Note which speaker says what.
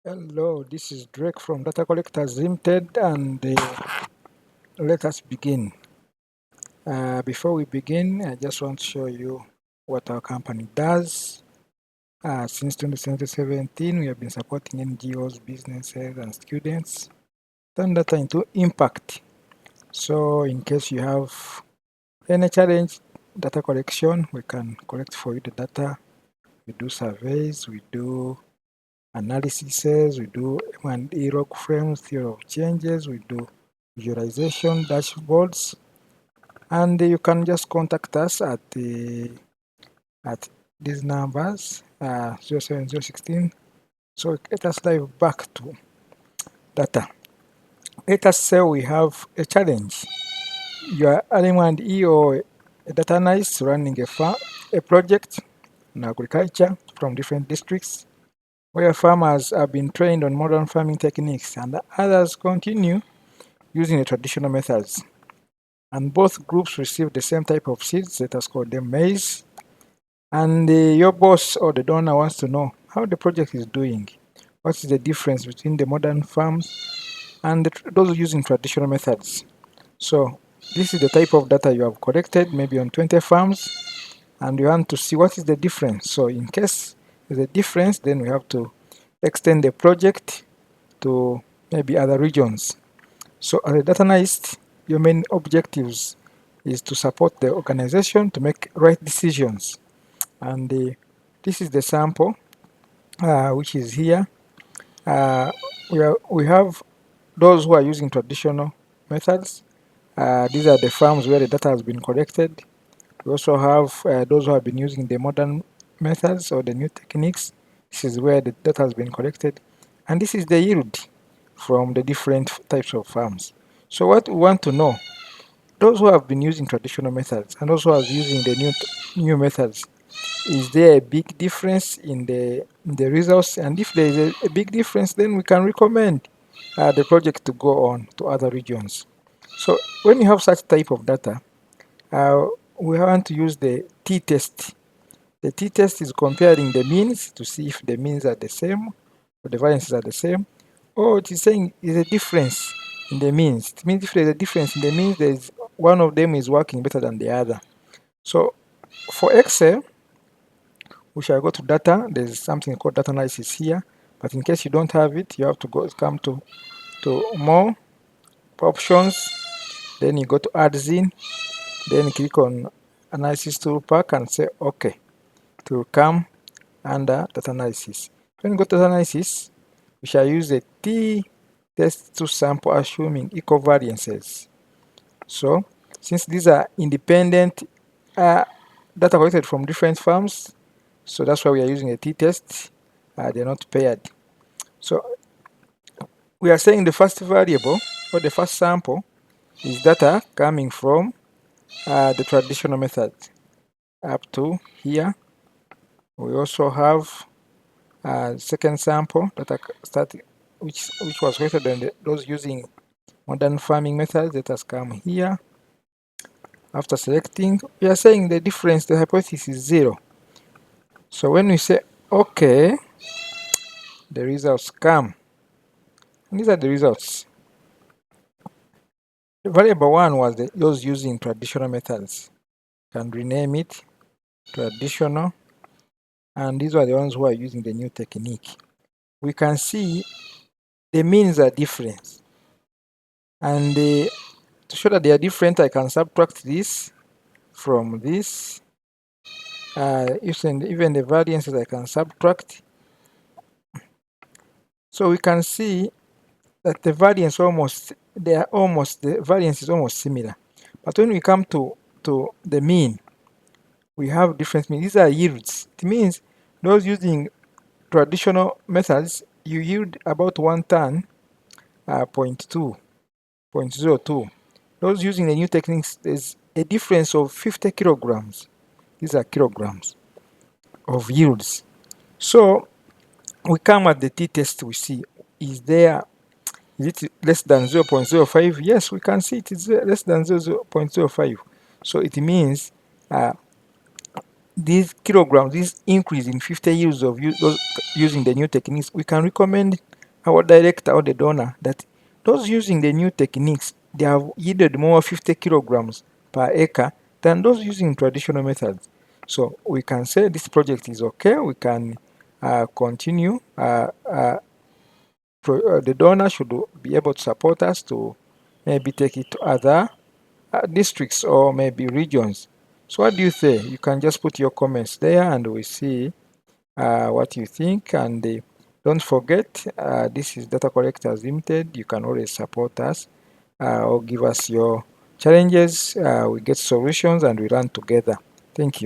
Speaker 1: Hello, this is Drake from Data Collectors Limited, and let us begin. Before we begin, I just want to show you what our company does. Since 2017, we have been supporting NGOs, businesses, and students, turn data into impact. So, in case you have any challenge, data collection, we can collect for you the data. We do surveys, we do analyses, we do M&E log frames, theory of changes, we do visualization, dashboards, and you can just contact us at these numbers 07016. So let us dive back to data. Let us say we have a challenge. You are an M&E or a data analyst running a project in agriculture from different districts, where farmers have been trained on modern farming techniques and others continue using the traditional methods. And both groups receive the same type of seeds, let us call them maize. And your boss or the donor wants to know how the project is doing. What is the difference between the modern farms and those using traditional methods? So this is the type of data you have collected, maybe on 20 farms, and you want to see what is the difference. So in case there's a difference, then we have to extend the project to maybe other regions. So as a data analyst, your main objectives is to support the organization to make right decisions. And this is the sample which is here. We have those who are using traditional methods. These are the farms where the data has been collected. We also have those who have been using the modern methods or the new techniques. This is where the data has been collected. And this is the yield from the different types of farms. So what we want to know, those who have been using traditional methods and those who are using the new methods, is there a big difference in the results? And if there is a big difference, then we can recommend the project to go on to other regions. So when you have such type of data, uh, we want to use the t-test. The t-test is comparing the means to see if the means are the same or the variances are the same, or it is saying is a difference in the means. It means if there is a difference in the means, there is one of them is working better than the other. So for Excel, we shall go to data. There's something called data analysis here, but in case you don't have it, you have to come to more options. Then you go to add zine. Then click on analysis toolpack and say OK to come under data analysis. When you go to data analysis, we shall use the t-test to sample assuming equal variances. So since these are independent data collected from different farms, so that's why we are using a t-test. They're not paired. So we are saying the first variable or the first sample is data coming from the traditional method up to here. We also have second sample data which was greater than those using modern farming methods that has come here. After selecting, we are saying the difference, the hypothesis is 0. So when we say OK, the results come. And these are the results. The variable 1 was those using traditional methods. You can rename it traditional. And these are the ones who are using the new technique. We can see the means are different. And to show that they are different, I can subtract this from this. Even the variances I can subtract. So we can see that the variance the variance is almost similar. But when we come to the mean, we have different means. These are yields. It means those using traditional methods, you yield about 1 ton, 0.02. Those using the new techniques, there's a difference of 50 kilograms. These are kilograms of yields. So we come at the t-test, we see, is it less than 0.05? Yes, we can see it is less than 0.05. So it means these kilograms, this increase in 50 years of those using the new techniques, we can recommend our director or the donor that those using the new techniques, they have yielded more 50 kilograms per acre than those using traditional methods. So we can say this project is okay. We can continue. The donor should be able to support us to maybe take it to other districts or maybe regions. So what do you say? You can just put your comments there and we see what you think. And don't forget, this is Data Collectors Limited. You can always support us or give us your challenges. We get solutions and we learn together. Thank you.